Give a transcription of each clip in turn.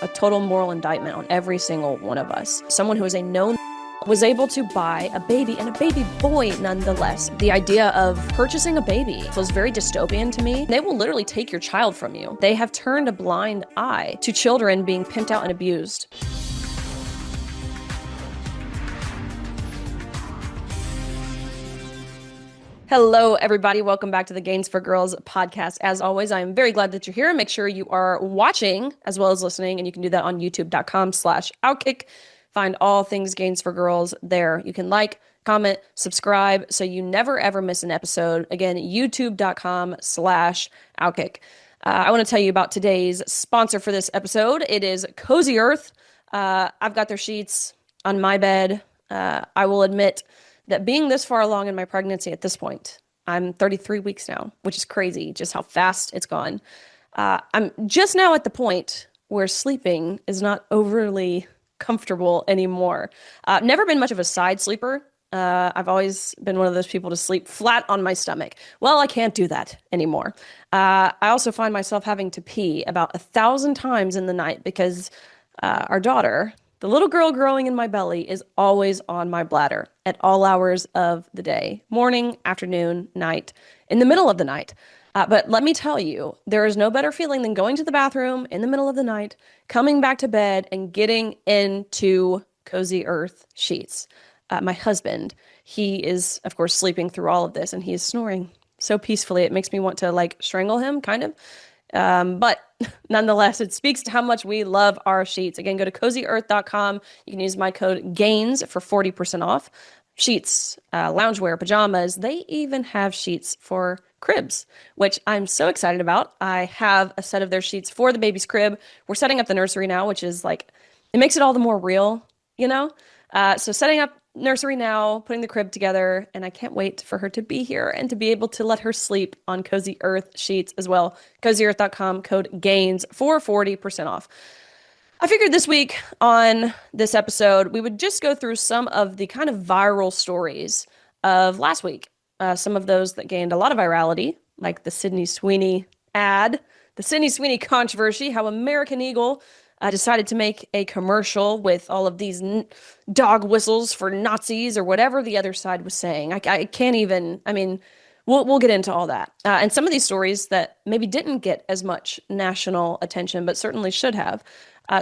a total moral indictment on every single one of us. Someone who is a known was able to buy a baby, and a baby boy nonetheless. The idea of purchasing a baby feels very dystopian to me. They will literally take your child from you. They have turned a blind eye to children being pimped out and abused. Hello, everybody. Welcome back to the Gains for Girls podcast. As always, I am very glad that you're here. Make sure you are watching as well as listening, and you can do that on youtube.com/outkick. Find all things Gains for Girls there. You can like, comment, subscribe so you never ever miss an episode. Again, youtube.com/outkick. I want to tell you about today's sponsor for this episode. It is Cozy Earth. I've got their sheets on my bed. I will admit that being this far along in my pregnancy at this point, I'm 33 weeks now, which is crazy, just how fast it's gone. I'm just now at the point where sleeping is not overly comfortable anymore. Never been much of a side sleeper. I've always been one of those people to sleep flat on my stomach. Well, I can't do that anymore. I also find myself having to pee about 1,000 times in the night because our daughter, the little girl growing in my belly, is always on my bladder at all hours of the day, morning, afternoon, night, in the middle of the night. But let me tell you, there is no better feeling than going to the bathroom in the middle of the night, coming back to bed, and getting into Cozy Earth sheets. My husband, he is, of course, sleeping through all of this, and he is snoring so peacefully. It makes me want to, strangle him, kind of. But nonetheless, it speaks to how much we love our sheets. Again, go to cozyearth.com. You can use my code GAINS for 40% off. Sheets, loungewear, pajamas. They even have sheets for cribs, which I'm so excited about. I have a set of their sheets for the baby's crib. We're setting up the nursery now, which is it makes it all the more real, you know? So setting up nursery now, putting the crib together, and I can't wait for her to be here and to be able to let her sleep on Cozy Earth sheets as well. CozyEarth.com, code GAINS for 40% off. I figured this week on this episode, we would just go through some of the kind of viral stories of last week. Some of those that gained a lot of virality, like the Sydney Sweeney ad, the Sydney Sweeney controversy, how American Eagle decided to make a commercial with all of these dog whistles for Nazis or whatever the other side was saying. I can't even, we'll get into all that. And some of these stories that maybe didn't get as much national attention, but certainly should have.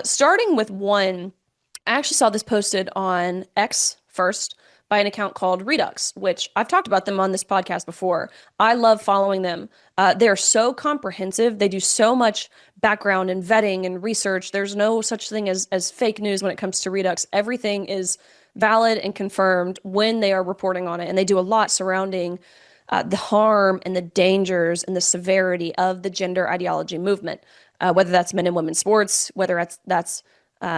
Starting with one, I actually saw this posted on X first by an account called Redux, which I've talked about them on this podcast before. I love following them. They're so comprehensive. They do so much background and vetting and research. There's no such thing as fake news when it comes to Redux. Everything is valid and confirmed when they are reporting on it. And they do a lot surrounding the harm and the dangers and the severity of the gender ideology movement, whether that's men and women's sports, whether that's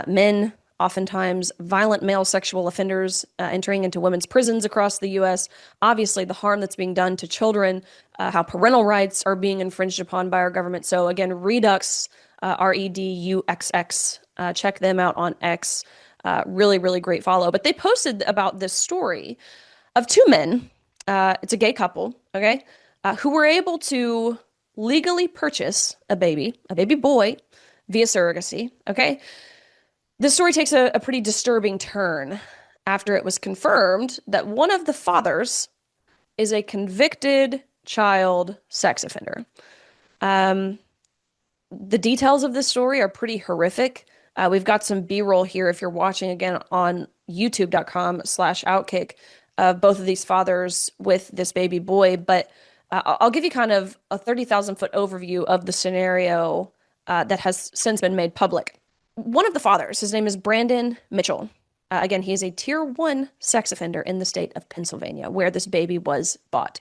men, oftentimes violent male sexual offenders entering into women's prisons across the U.S., obviously the harm that's being done to children, how parental rights are being infringed upon by our government. So again, Redux, REDUXX, check them out on X. Really, really great follow. But they posted about this story of two men, it's a gay couple, okay, who were able to legally purchase a baby boy, via surrogacy, okay? This story takes a pretty disturbing turn after it was confirmed that one of the fathers is a convicted child sex offender. The details of this story are pretty horrific. We've got some B-roll here if you're watching again on youtube.com/outkick of both of these fathers with this baby boy. But I'll give you kind of a 30,000-foot overview of the scenario that has since been made public. One of the fathers, his name is Brandon Mitchell. Again, he is a tier 1 sex offender in the state of Pennsylvania, where this baby was bought.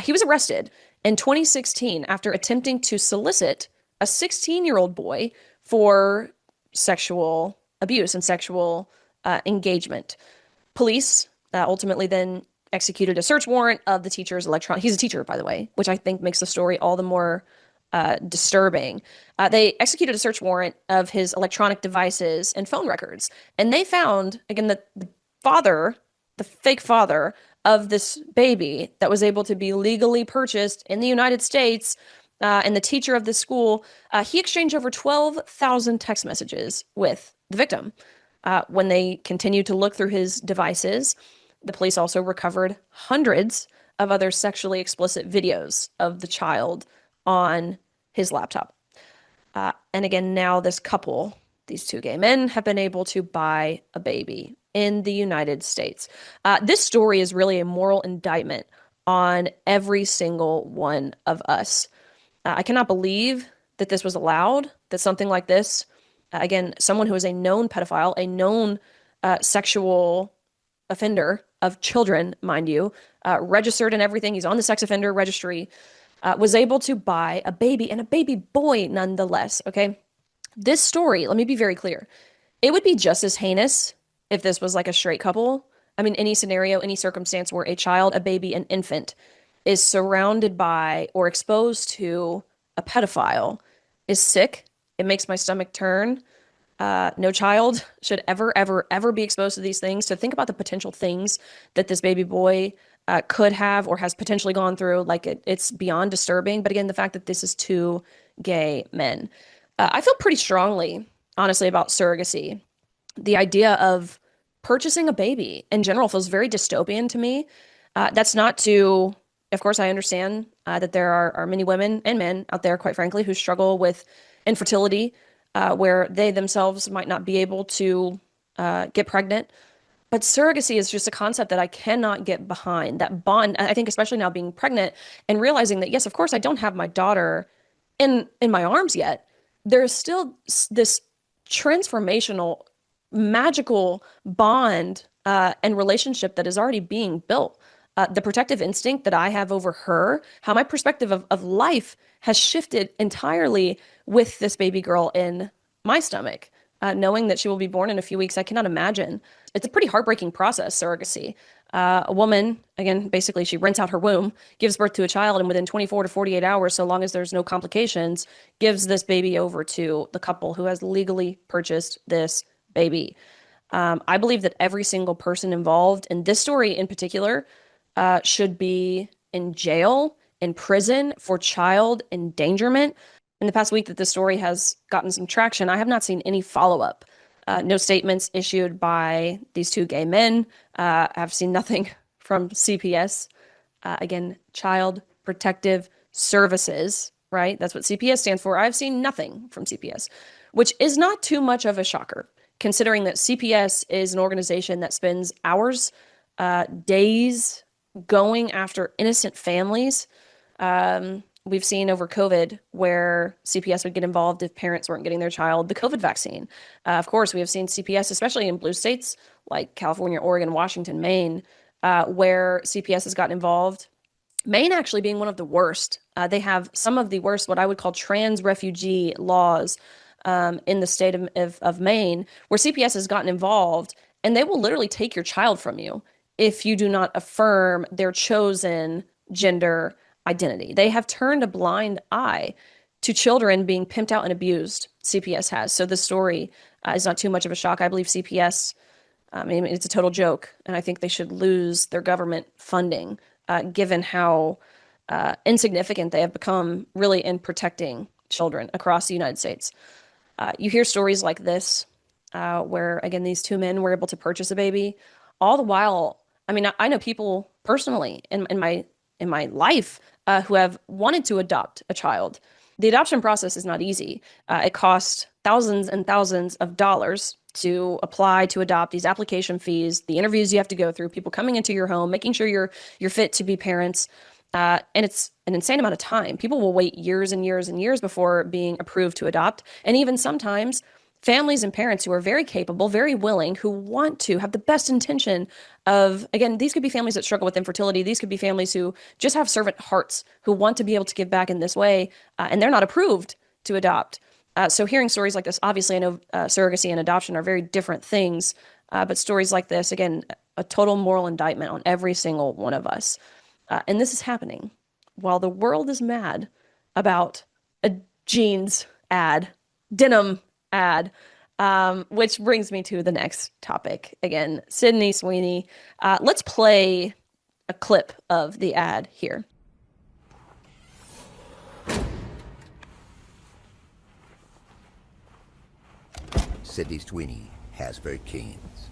He was arrested in 2016 after attempting to solicit a 16-year-old boy for sexual abuse and sexual engagement. Police ultimately then executed a search warrant of the teacher's electronic. He's a teacher, by the way, which I think makes the story all the more disturbing. They executed a search warrant of his electronic devices and phone records. And they found, again, that the father, the fake father of this baby that was able to be legally purchased in the United States and the teacher of the school, he exchanged over 12,000 text messages with the victim. When they continued to look through his devices, the police also recovered hundreds of other sexually explicit videos of the child on his laptop. And again, now this couple, these two gay men, have been able to buy a baby in the United States. This story is really a moral indictment on every single one of us. I cannot believe that this was allowed, that something like this, again, someone who is a known pedophile, a known sexual offender of children, mind you, registered and everything, he's on the sex offender registry, was able to buy a baby, and a baby boy nonetheless, okay? This story, let me be very clear, it would be just as heinous if this was like a straight couple. I mean, any scenario, any circumstance where a child, a baby, an infant is surrounded by or exposed to a pedophile is sick. It makes my stomach turn. No child should ever, ever, ever be exposed to these things. To think about the potential things that this baby boy could have or has potentially gone through, like it's beyond disturbing. But again, the fact that this is two gay men. I feel pretty strongly, honestly, about surrogacy. The idea of purchasing a baby in general feels very dystopian to me. That's not to, of course, I understand that there are many women and men out there, quite frankly, who struggle with infertility, where they themselves might not be able to get pregnant. But surrogacy is just a concept that I cannot get behind. That bond, I think, especially now being pregnant and realizing that, yes, of course, I don't have my daughter in my arms yet. There's still this transformational, magical bond and relationship that is already being built. The protective instinct that I have over her, how my perspective of life has shifted entirely with this baby girl in my stomach. Knowing that she will be born in a few weeks, I cannot imagine. It's a pretty heartbreaking process, surrogacy. A woman, again, basically she rents out her womb, gives birth to a child, and within 24 to 48 hours, so long as there's no complications, gives this baby over to the couple who has legally purchased this baby. I believe that every single person involved in this story in particular should be in jail, in prison for child endangerment. In the past week that this story has gotten some traction, I have not seen any follow-up. No statements issued by these two gay men. I've seen nothing from CPS. Again, Child Protective Services, right? That's what CPS stands for. I've seen nothing from CPS, which is not too much of a shocker, considering that CPS is an organization that spends hours, days going after innocent families. We've seen over COVID where CPS would get involved if parents weren't getting their child the COVID vaccine. Of course, we have seen CPS, especially in blue states like California, Oregon, Washington, Maine, where CPS has gotten involved. Maine actually being one of the worst. They have some of the worst, what I would call trans refugee laws in the state of Maine, where CPS has gotten involved, and they will literally take your child from you if you do not affirm their chosen gender identity. They have turned a blind eye to children being pimped out and abused. CPS has. So the story is not too much of a shock. I believe CPS, I mean, it's a total joke, and I think they should lose their government funding, given how insignificant they have become really in protecting children across the United States. You hear stories like this, where, again, these two men were able to purchase a baby. All the while, I mean, I know people personally in my life who have wanted to adopt a child. The adoption process is not easy. It costs thousands and thousands of dollars to apply to adopt, these application fees, the interviews you have to go through, people coming into your home, making sure you're fit to be parents. And it's an insane amount of time. People will wait years and years and years before being approved to adopt. And even sometimes families and parents who are very capable, very willing, who want to have the best intention of, again, these could be families that struggle with infertility. These could be families who just have servant hearts, who want to be able to give back in this way, and they're not approved to adopt. So hearing stories like this, obviously I know surrogacy and adoption are very different things, but stories like this, again, a total moral indictment on every single one of us. And this is happening while the world is mad about a jeans ad, denim ad, which brings me to the next topic. Again, Sydney Sweeney. Let's play a clip of the ad here. Sydney Sweeney has very keens.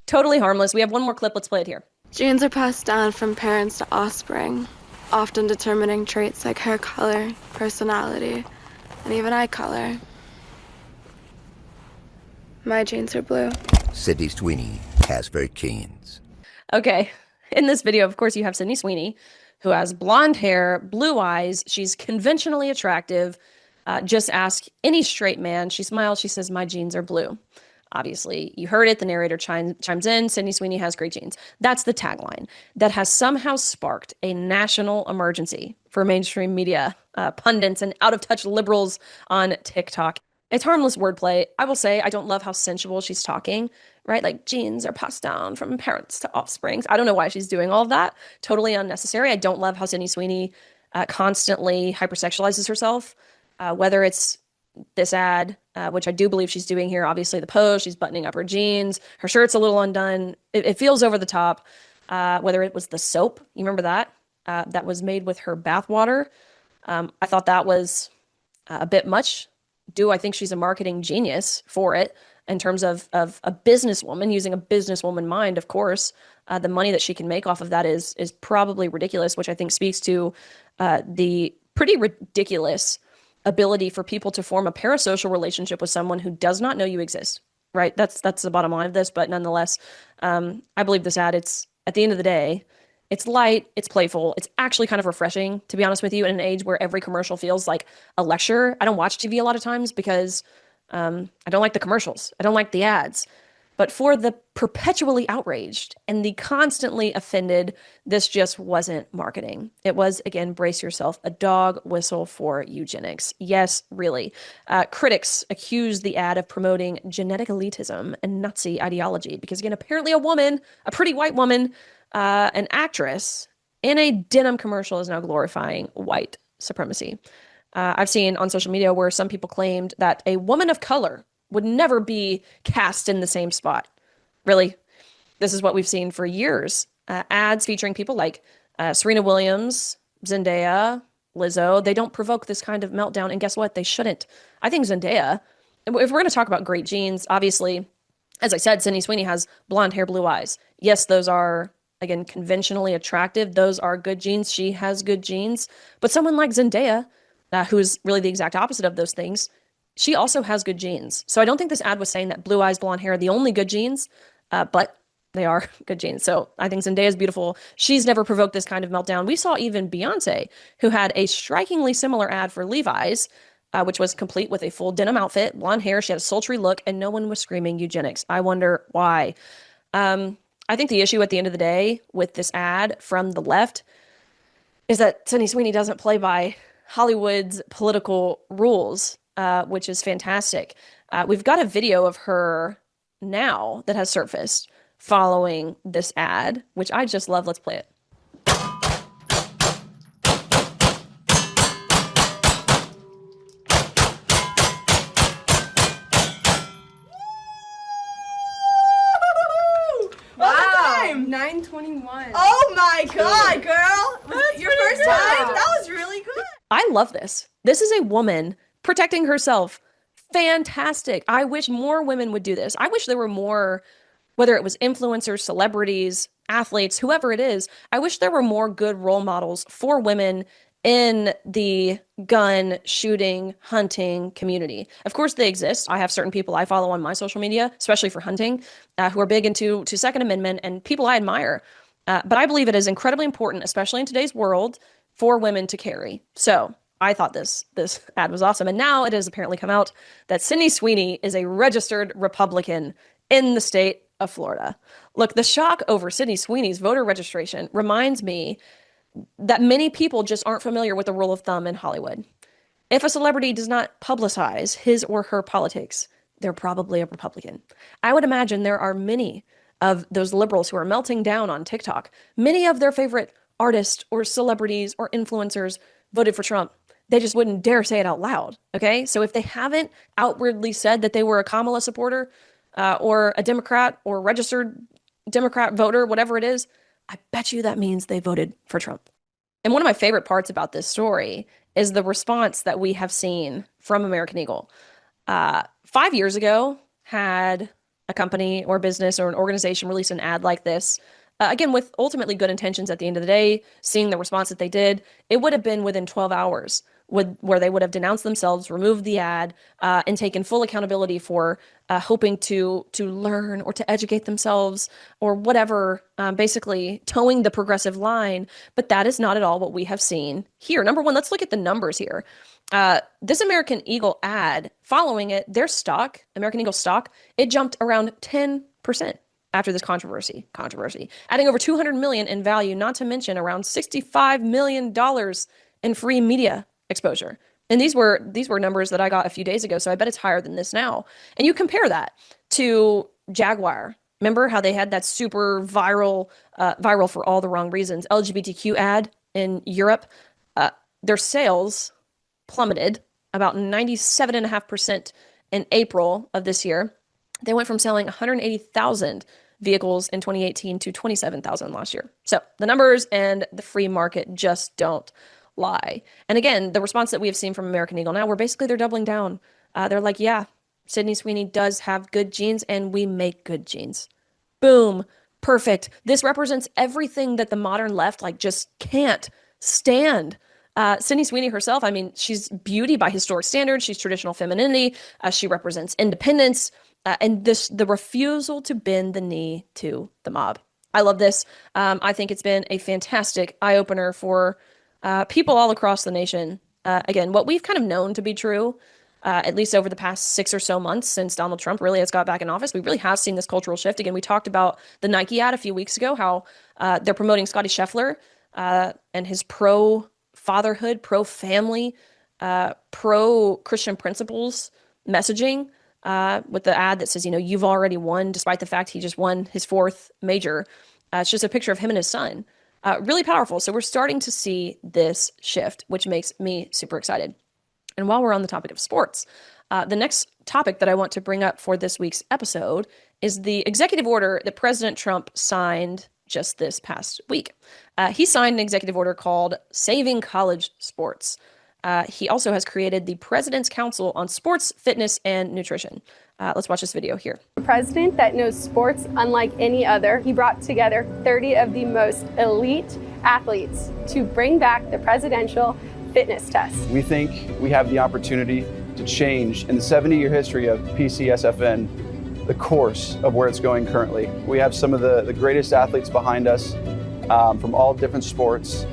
Totally harmless. We have one more clip. Let's play it here. Genes are passed down from parents to offspring, often determining traits like hair color, personality, and even eye color. My genes are blue. Sydney Sweeney has very keens. Okay. In this video, of course, you have Sydney Sweeney, who has blonde hair, blue eyes. She's conventionally attractive. Just ask any straight man. She smiles. She says, my genes are blue. Obviously, you heard it. The narrator chimes in. Sydney Sweeney has great genes. That's the tagline that has somehow sparked a national emergency for mainstream media, pundits, and out-of-touch liberals on TikTok. It's harmless wordplay. I will say I don't love how sensual she's talking, right? Like genes are passed down from parents to offsprings. I don't know why she's doing all of that. Totally unnecessary. I don't love how Sydney Sweeney constantly hypersexualizes herself, whether it's this ad, which I do believe she's doing here. Obviously, the pose, she's buttoning up her jeans. Her shirt's a little undone. It feels over the top. Whether it was the soap, you remember that? That was made with her bath water. I thought that was a bit much. I think she's a marketing genius for it in terms of a businesswoman using a businesswoman mind, of course. The money that she can make off of that is probably ridiculous, which I think speaks to the pretty ridiculous ability for people to form a parasocial relationship with someone who does not know you exist, right? That's the bottom line of this. But nonetheless, I believe this ad, it's at the end of the day, it's light, it's playful, it's actually kind of refreshing, to be honest with you, in an age where every commercial feels like a lecture. I don't watch TV a lot of times because I don't like the commercials. I don't like the ads. But for the perpetually outraged and the constantly offended, this just wasn't marketing. It was, again, brace yourself, a dog whistle for eugenics. Yes, really. Critics accused the ad of promoting genetic elitism and Nazi ideology because, again, apparently a woman, a pretty white woman, an actress in a denim commercial is now glorifying white supremacy. I've seen on social media where some people claimed that a woman of color would never be cast in the same spot. Really, this is what we've seen for years. Ads featuring people like Serena Williams, Zendaya, Lizzo, they don't provoke this kind of meltdown. And guess what? They shouldn't. I think Zendaya, if we're going to talk about great genes, obviously, as I said, Sydney Sweeney has blonde hair, blue eyes. Yes, those are, again, conventionally attractive. Those are good genes. She has good genes. But someone like Zendaya, who is really the exact opposite of those things, she also has good genes. So I don't think this ad was saying that blue eyes, blonde hair are the only good genes, but they are good genes. So I think Zendaya is beautiful. She's never provoked this kind of meltdown. We saw even Beyonce, who had a strikingly similar ad for Levi's, which was complete with a full denim outfit, blonde hair. She had a sultry look, and no one was screaming eugenics. I wonder why. I think the issue at the end of the day with this ad from the left is that Sydney Sweeney doesn't play by Hollywood's political rules. Which is fantastic. We've got a video of her now that has surfaced following this ad, which I just love. Let's play it. Wow. 9:21. Oh my God, girl. Was it your first time? That was really good. I love this. This is a woman protecting herself. Fantastic. I wish more women would do this. I wish there were more, whether it was influencers, celebrities, athletes, whoever it is. I wish there were more good role models for women in the gun, shooting, hunting community. Of course, they exist. I have certain people I follow on my social media, especially for hunting, who are big into Second Amendment and people I admire. But I believe it is incredibly important, especially in today's world, for women to carry. So I thought this ad was awesome. And now it has apparently come out that Sydney Sweeney is a registered Republican in the state of Florida. Look, the shock over Sydney Sweeney's voter registration reminds me that many people just aren't familiar with the rule of thumb in Hollywood. If a celebrity does not publicize his or her politics, they're probably a Republican. I would imagine there are many of those liberals who are melting down on TikTok. Many of their favorite artists or celebrities or influencers voted for Trump. They just wouldn't dare say it out loud, okay? So if they haven't outwardly said that they were a Kamala supporter or a Democrat or registered Democrat voter, whatever it is, I bet you that means they voted for Trump. And one of my favorite parts about this story is the response that we have seen from American Eagle. 5 years ago, had a company or business or an organization release an ad like this, again, with ultimately good intentions at the end of the day, seeing the response that they did, it would have been within 12 hours where they would have denounced themselves, removed the ad, and taken full accountability for hoping to learn or to educate themselves or whatever, basically towing the progressive line. But that is not at all what we have seen here. Number one, let's look at the numbers here. This American Eagle ad, following it, their stock, American Eagle stock, it jumped around 10% after this controversy, adding over 200 million in value, not to mention around $65 million in free media exposure. And these were numbers that I got a few days ago, so I bet it's higher than this now. And you compare that to Jaguar. Remember how they had that super viral for all the wrong reasons, LGBTQ ad in Europe? Their sales plummeted about 97.5% in April of this year. They went from selling 180,000 vehicles in 2018 to 27,000 last year. So the numbers and the free market just don't lie. And again, the response that we have seen from American Eagle now, they're doubling down. They're like, yeah, Sydney Sweeney does have good genes and we make good genes. Boom. Perfect. This represents everything that the modern left just can't stand. Sydney Sweeney herself, she's beauty by historic standards. She's traditional femininity. She represents independence. And the refusal to bend the knee to the mob. I love this. I think it's been a fantastic eye-opener for people all across the nation. Again, what we've kind of known to be true, at least over the past 6 or so months since Donald Trump really has got back in office, we really have seen this cultural shift. Again, we talked about the Nike ad a few weeks ago, how they're promoting Scotty Scheffler and his pro-fatherhood, pro-family, pro-Christian principles messaging. With the ad that says, you've already won, despite the fact he just won his 4th major. It's just a picture of him and his son. Really powerful. So we're starting to see this shift, which makes me super excited. And while we're on the topic of sports, the next topic that I want to bring up for this week's episode is the executive order that President Trump signed just this past week. He signed an executive order called Saving College Sports. He also has created the President's Council on Sports, Fitness, and Nutrition. Let's watch this video here. A president that knows sports unlike any other. He brought together 30 of the most elite athletes to bring back the presidential fitness test. We think we have the opportunity to change in the 70-year history of PCSFN the course of where it's going currently. We have some of the greatest athletes behind us from all different sports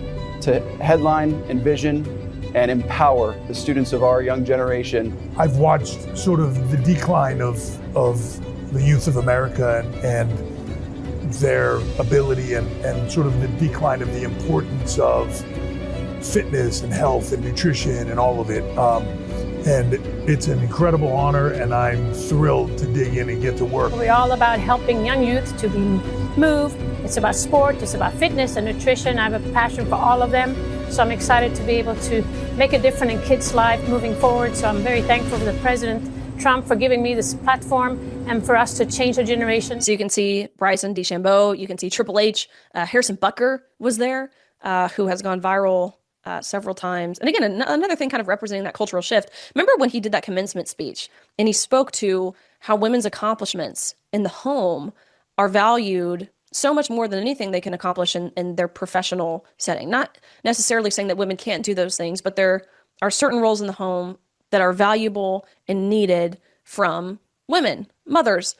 to headline, envision, and empower the students of our young generation. I've watched sort of the decline of the youth of America and their ability and sort of the decline of the importance of fitness and health and nutrition and all of it. And it's an incredible honor, and I'm thrilled to dig in and get to work. We're all about helping young youth to be moved. It's about sport, it's about fitness and nutrition. I have a passion for all of them. So I'm excited to be able to make a difference in kids' life moving forward. So I'm very thankful to the President Trump for giving me this platform and for us to change the generation. So you can see Bryson DeChambeau, you can see Triple H, Harrison Butker was there, who has gone viral several times. And again, another thing kind of representing that cultural shift. Remember when he did that commencement speech and he spoke to how women's accomplishments in the home are valued so much more than anything they can accomplish in their professional setting. Not necessarily saying that women can't do those things, but there are certain roles in the home that are valuable and needed from women, mothers.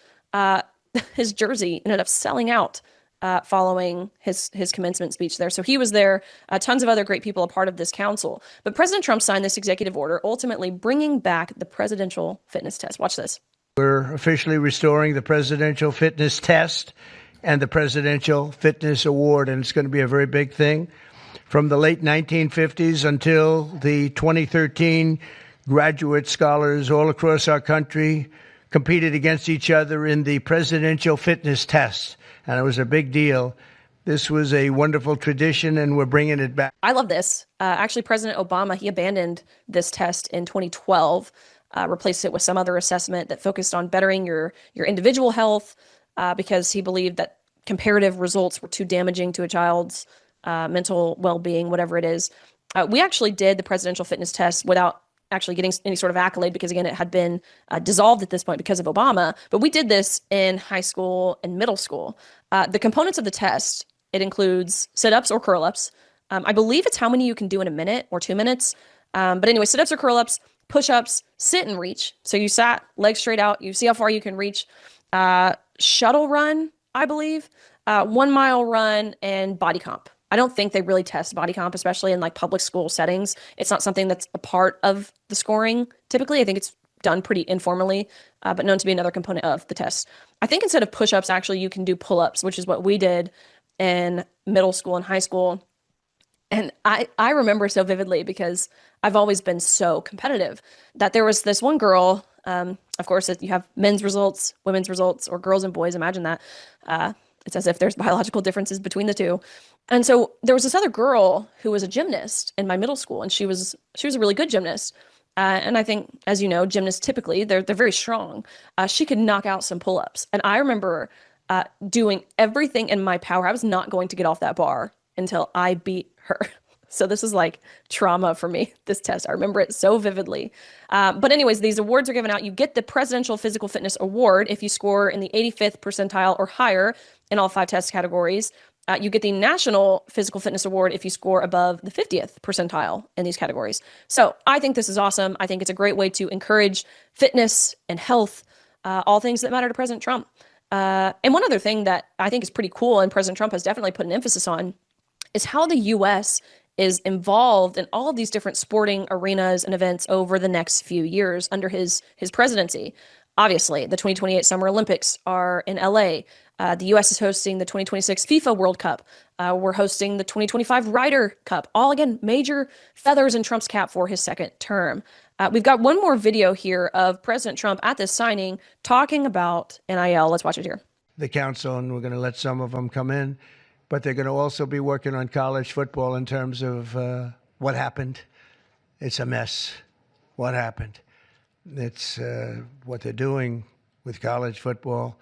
His jersey ended up selling out following his commencement speech there. So he was there, tons of other great people a part of this council. But President Trump signed this executive order, ultimately bringing back the presidential fitness test. Watch this. We're officially restoring the presidential fitness test and the Presidential Fitness Award, and it's going to be a very big thing. From the late 1950s until the 2013, graduate scholars all across our country competed against each other in the Presidential Fitness Test, and it was a big deal. This was a wonderful tradition, and we're bringing it back. I love this. Actually, President Obama, he abandoned this test in 2012, replaced it with some other assessment that focused on bettering your individual health, because he believed that comparative results were too damaging to a child's mental well-being, whatever it is. We actually did the presidential fitness test without actually getting any sort of accolade because, again, it had been dissolved at this point because of Obama. But we did this in high school and middle school. The components of the test, it includes sit-ups or curl-ups. I believe it's how many you can do in a minute or 2 minutes. But anyway, sit-ups or curl-ups, push-ups, sit and reach. So you sat, legs straight out. You see how far you can reach. Shuttle run, I believe. 1 mile run and body comp. I don't think they really test body comp, especially in like public school settings. It's not something that's a part of the scoring. Typically, I think it's done pretty informally, but known to be another component of the test. I think instead of push-ups, actually, you can do pull-ups, which is what we did in middle school and high school. And I remember so vividly because I've always been so competitive that there was this one girl, of course, you have men's results, women's results, or girls and boys, imagine that. It's as if there's biological differences between the two. And so there was this other girl who was a gymnast in my middle school, and she was a really good gymnast. And I think, as you know, gymnasts typically, they're very strong. She could knock out some pull-ups. And I remember doing everything in my power. I was not going to get off that bar until I beat her. So this is like trauma for me, this test. I remember it so vividly. But anyways, these awards are given out. You get the Presidential Physical Fitness Award if you score in the 85th percentile or higher in all 5 test categories. You get the National Physical Fitness Award if you score above the 50th percentile in these categories. So I think this is awesome. I think it's a great way to encourage fitness and health, all things that matter to President Trump. And one other thing that I think is pretty cool, and President Trump has definitely put an emphasis on, is how the U.S. is involved in all of these different sporting arenas and events over the next few years under his presidency. Obviously, the 2028 Summer Olympics are in LA. The U.S. is hosting the 2026 FIFA World Cup. We're hosting the 2025 Ryder Cup. All, again, major feathers in Trump's cap for his second term. We've got one more video here of President Trump at this signing talking about NIL. Let's watch it here. The council, and we're going to let some of them come in, but they're going to also be working on college football in terms of what happened. It's a mess. What happened? It's what they're doing with college football,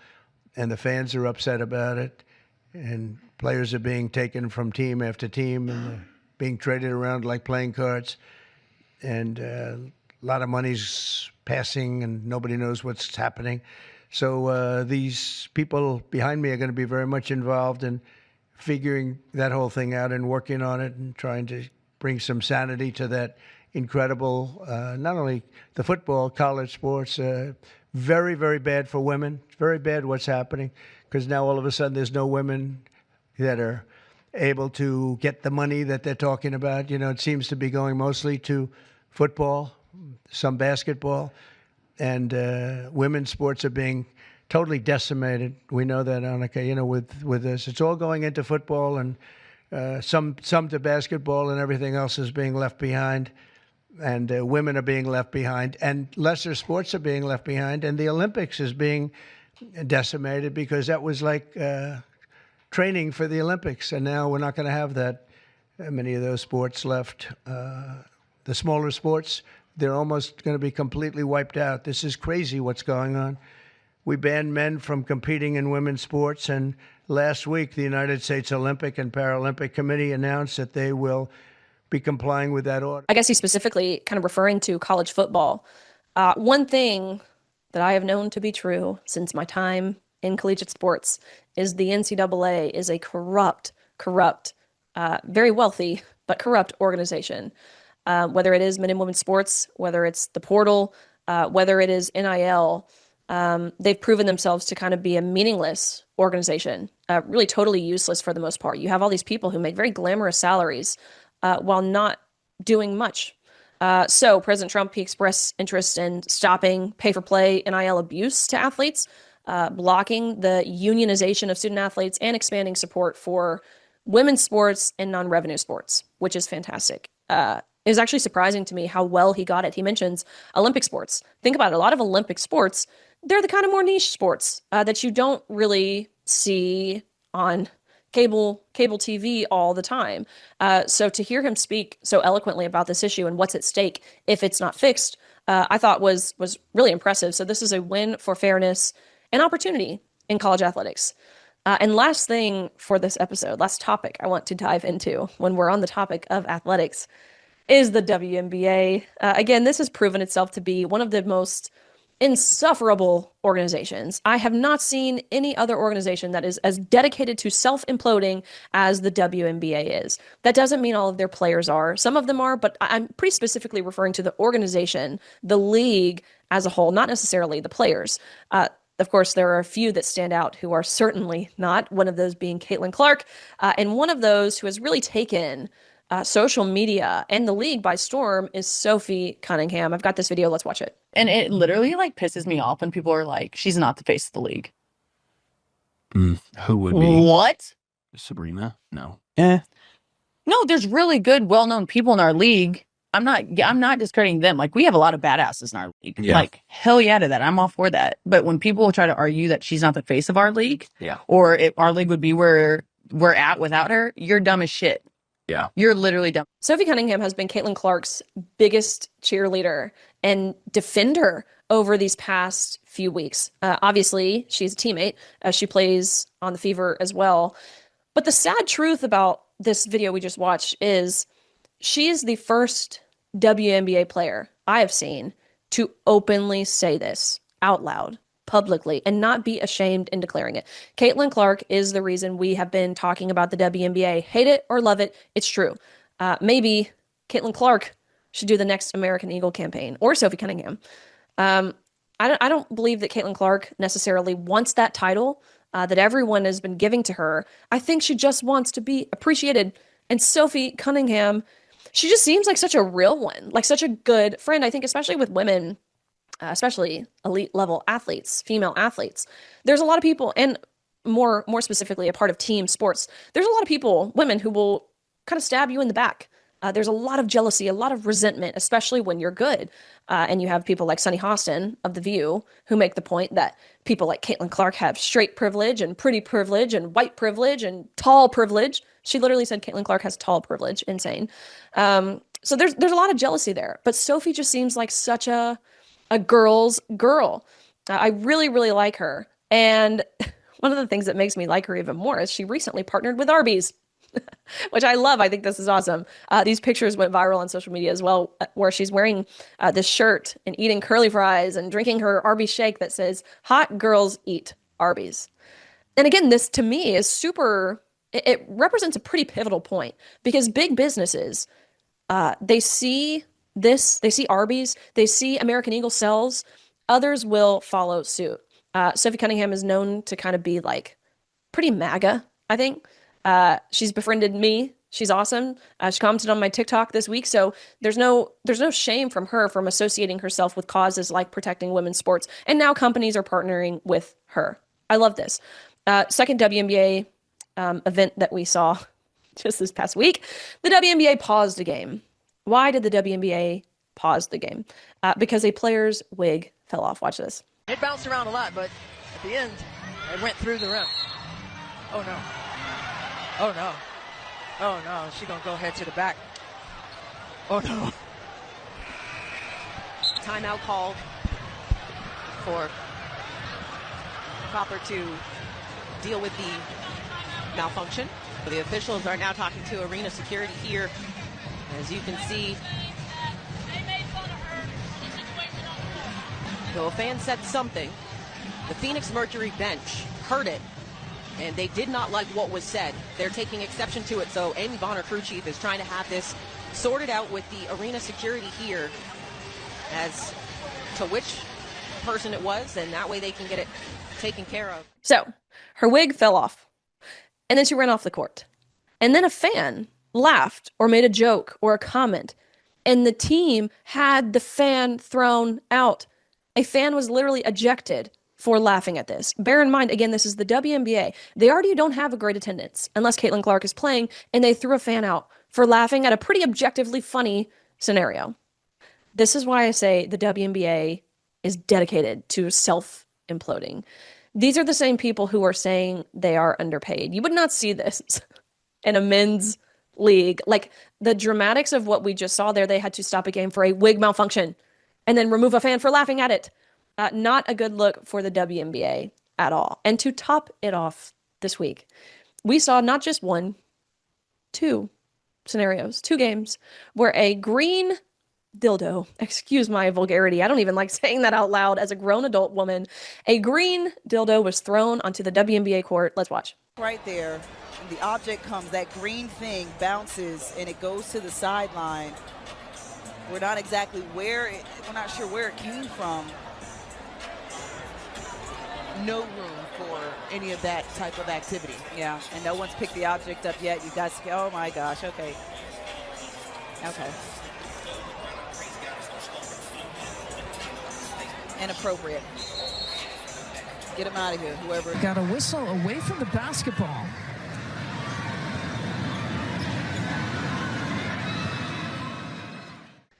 and the fans are upset about it, and players are being taken from team after team and being traded around like playing cards, and a lot of money's passing and nobody knows what's happening. So these people behind me are going to be very much involved in figuring that whole thing out and working on it and trying to bring some sanity to that incredible, not only the football, college sports, very, very bad for women. Very bad what's happening, because now all of a sudden there's no women that are able to get the money that they're talking about. You know, it seems to be going mostly to football, some basketball, and women's sports are being totally decimated. We know that, Annika, you know, with this. It's all going into football and some to basketball, and everything else is being left behind. And women are being left behind, and lesser sports are being left behind, and the Olympics is being decimated because that was like training for the Olympics, and now we're not going to have that many of those sports left. The smaller sports, they're almost going to be completely wiped out. This is crazy what's going on. We banned men from competing in women's sports, and last week the United States Olympic and Paralympic Committee announced that they will be complying with that order. I guess he's specifically kind of referring to college football. One thing that I have known to be true since my time in collegiate sports is the NCAA is a corrupt, very wealthy, but corrupt organization. Whether it is men and women's sports, whether it's the portal, whether it is NIL, they've proven themselves to kind of be a meaningless organization, really totally useless for the most part. You have all these people who make very glamorous salaries while not doing much. So President Trump, he expressed interest in stopping pay-for-play NIL abuse to athletes, blocking the unionization of student athletes, and expanding support for women's sports and non-revenue sports, which is fantastic. It was actually surprising to me how well he got it. He mentions Olympic sports. Think about it. A lot of Olympic sports, they're the kind of more niche sports that you don't really see on cable TV all the time. So to hear him speak so eloquently about this issue and what's at stake if it's not fixed, I thought was really impressive. So this is a win for fairness and opportunity in college athletics. And last thing for this episode, last topic I want to dive into when we're on the topic of athletics, is the WNBA. Again, this has proven itself to be one of the most insufferable organizations. I have not seen any other organization that is as dedicated to self-imploding as the WNBA is. That doesn't mean all of their players are. Some of them are, but I'm pretty specifically referring to the organization, the league as a whole, not necessarily the players. Of course, there are a few that stand out who are certainly not, one of those being Caitlin Clark, and one of those who has really taken social media and the league by storm is Sophie Cunningham. I've got this video. Let's watch it. And it literally like pisses me off when people are like, she's not the face of the league. Who would be? What? Sabrina? No. No, there's really good, well-known people in our league. I'm not discrediting them. Like, we have a lot of badasses in our league. Yeah. Like, hell yeah to that. I'm all for that. But when people try to argue that she's not the face of our league, or if our league would be where we're at without her, you're dumb as shit. Yeah. You're literally dumb. Sophie Cunningham has been Caitlin Clark's biggest cheerleader and defender over these past few weeks. Obviously, she's a teammate. She plays on the Fever as well. But the sad truth about this video we just watched is she is the first WNBA player I have seen to openly say this out loud, publicly, and not be ashamed in declaring it. Caitlin Clark is the reason we have been talking about the WNBA. Hate it or love it, it's true. Maybe Caitlin Clark should do the next American Eagle campaign, or Sophie Cunningham. I don't believe that Caitlin Clark necessarily wants that title that everyone has been giving to her. I think she just wants to be appreciated. And Sophie Cunningham, she just seems like such a real one, like such a good friend. I think especially with women, especially elite level athletes, female athletes, there's a lot of people, and more specifically a part of team sports, there's a lot of people, women, who will kind of stab you in the back. There's a lot of jealousy, a lot of resentment, especially when you're good. And you have people like Sunny Hostin of The View who make the point that people like Caitlin Clark have straight privilege and pretty privilege and white privilege and tall privilege. She literally said Caitlin Clark has tall privilege. Insane. So there's a lot of jealousy there. But Sophie just seems like such a girl's girl. I really, really like her. And one of the things that makes me like her even more is she recently partnered with Arby's. Which I love. I think this is awesome. These pictures went viral on social media as well, where she's wearing this shirt and eating curly fries and drinking her Arby's shake that says, "Hot girls eat Arby's." And again, this to me is super, it represents a pretty pivotal point because big businesses, they see this, they see Arby's, they see American Eagle sells, others will follow suit. Sophie Cunningham is known to kind of be like pretty MAGA, I think. She's befriended me. She's awesome. She commented on my TikTok this week. So there's no shame from her from associating herself with causes like protecting women's sports. And now companies are partnering with her. I love this. Second WNBA event that we saw just this past week, the WNBA paused a game. Why did the WNBA pause the game? Because a player's wig fell off. Watch this. It bounced around a lot, but at the end, it went through the rim. Oh, no. Oh, no. Oh, no. She's going to go head to the back. Oh, no. Timeout called for Copper to deal with the malfunction. The officials are now talking to arena security here. As you can see, though a fan said something, the Phoenix Mercury bench heard it, and they did not like what was said. They're taking exception to it, so Amy Bonner, crew chief, is trying to have this sorted out with the arena security here as to which person it was, and that way they can get it taken care of. So her wig fell off, and then she ran off the court. And then a fan laughed or made a joke or a comment, and the team had the fan thrown out. A fan was literally ejected for laughing at this. Bear in mind, again, this is the WNBA. They already don't have a great attendance unless Caitlin Clark is playing, and they threw a fan out for laughing at a pretty objectively funny scenario. This is why I say the WNBA is dedicated to self-imploding. These are the same people who are saying they are underpaid. You would not see this in a men's league. Like the dramatics of what we just saw there, they had to stop a game for a wig malfunction and then remove a fan for laughing at it. Not a good look for the WNBA at all. And to top it off this week, we saw not just one, two scenarios, 2 games, where a green dildo, excuse my vulgarity, I don't even like saying that out loud as a grown adult woman, a green dildo was thrown onto the WNBA court. Let's watch. Right there, and the object comes, that green thing bounces, and it goes to the sideline. We're not exactly we're not sure where it came from. No room for any of that type of activity. Yeah, and no one's picked the object up yet. You guys, oh my gosh, okay. Okay. Inappropriate. Get him out of here, whoever. Got a whistle away from the basketball.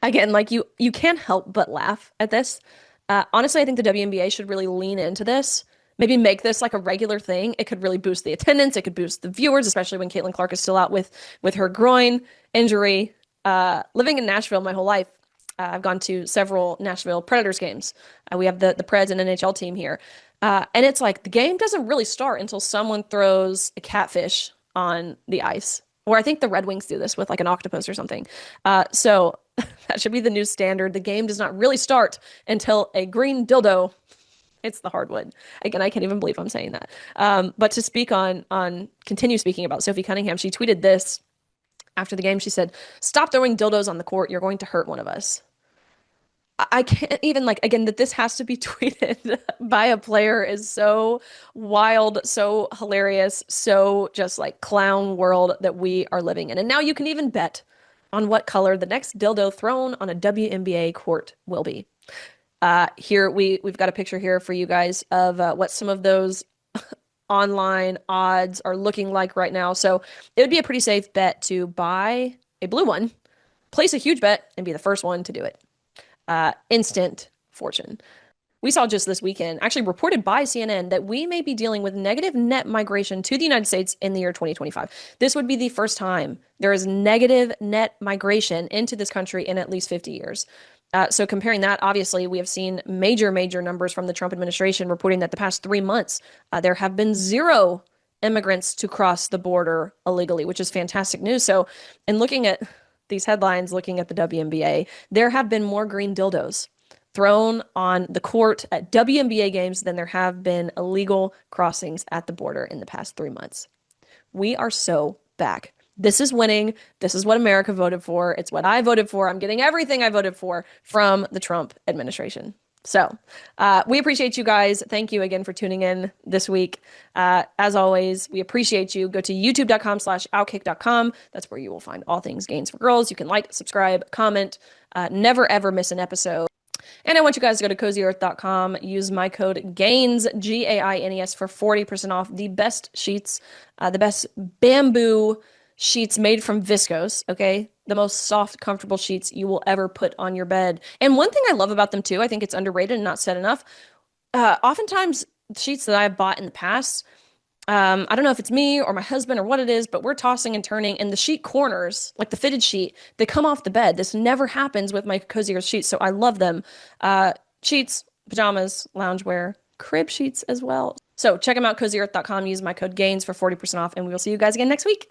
Again, like you can't help but laugh at this. Honestly, I think the WNBA should really lean into this. Maybe make this like a regular thing. It could really boost the attendance. It could boost the viewers, especially when Caitlin Clark is still out with her groin injury. Living in Nashville my whole life, I've gone to several Nashville Predators games. We have the Preds and NHL team here. And it's like the game doesn't really start until someone throws a catfish on the ice. Or I think the Red Wings do this with like an octopus or something. So that should be the new standard. The game does not really start until a green dildo hits the hardwood. Again, I can't even believe I'm saying that. But to speak continue speaking about Sophie Cunningham, she tweeted this after the game. She said, "Stop throwing dildos on the court. You're going to hurt one of us." I can't even again, that this has to be tweeted by a player is so wild, so hilarious, so just like clown world that we are living in. And now you can even bet on what color the next dildo thrown on a WNBA court will be. Here we've got a picture here for you guys of what some of those online odds are looking like right now. So it would be a pretty safe bet to buy a blue one, place a huge bet, and be the first one to do it. Instant fortune. We saw just this weekend, actually reported by CNN, that we may be dealing with negative net migration to the United States in the year 2025. This would be the first time there is negative net migration into this country in at least 50 years. So comparing that, obviously, we have seen major numbers from the Trump administration reporting that the past 3 months, there have been 0 immigrants to cross the border illegally, which is fantastic news. So in looking at these headlines, looking at the WNBA, there have been more green dildos thrown on the court at WNBA games than there have been illegal crossings at the border in the past 3 months. We are so back. This is winning. This is what America voted for. It's what I voted for. I'm getting everything I voted for from the Trump administration. So we appreciate you guys. Thank you again for tuning in this week. As always, we appreciate you. Go to youtube.com/outkick.com. That's where you will find all things Gains for Girls. You can like, subscribe, comment, never ever miss an episode. And I want you guys to go to cozyearth.com, use my code GAINS, GAINES, for 40% off the best sheets, the best bamboo sheets made from viscose, okay? The most soft, comfortable sheets you will ever put on your bed. And one thing I love about them too, I think it's underrated and not said enough, oftentimes sheets that I've bought in the past, I don't know if it's me or my husband or what it is, but we're tossing and turning, and the sheet corners, like the fitted sheet, they come off the bed. This never happens with my Cozy Earth sheets, so I love them. Sheets, pajamas, loungewear, crib sheets as well. So check them out, cozyearth.com. Use my code GAINS for 40% off, and we will see you guys again next week.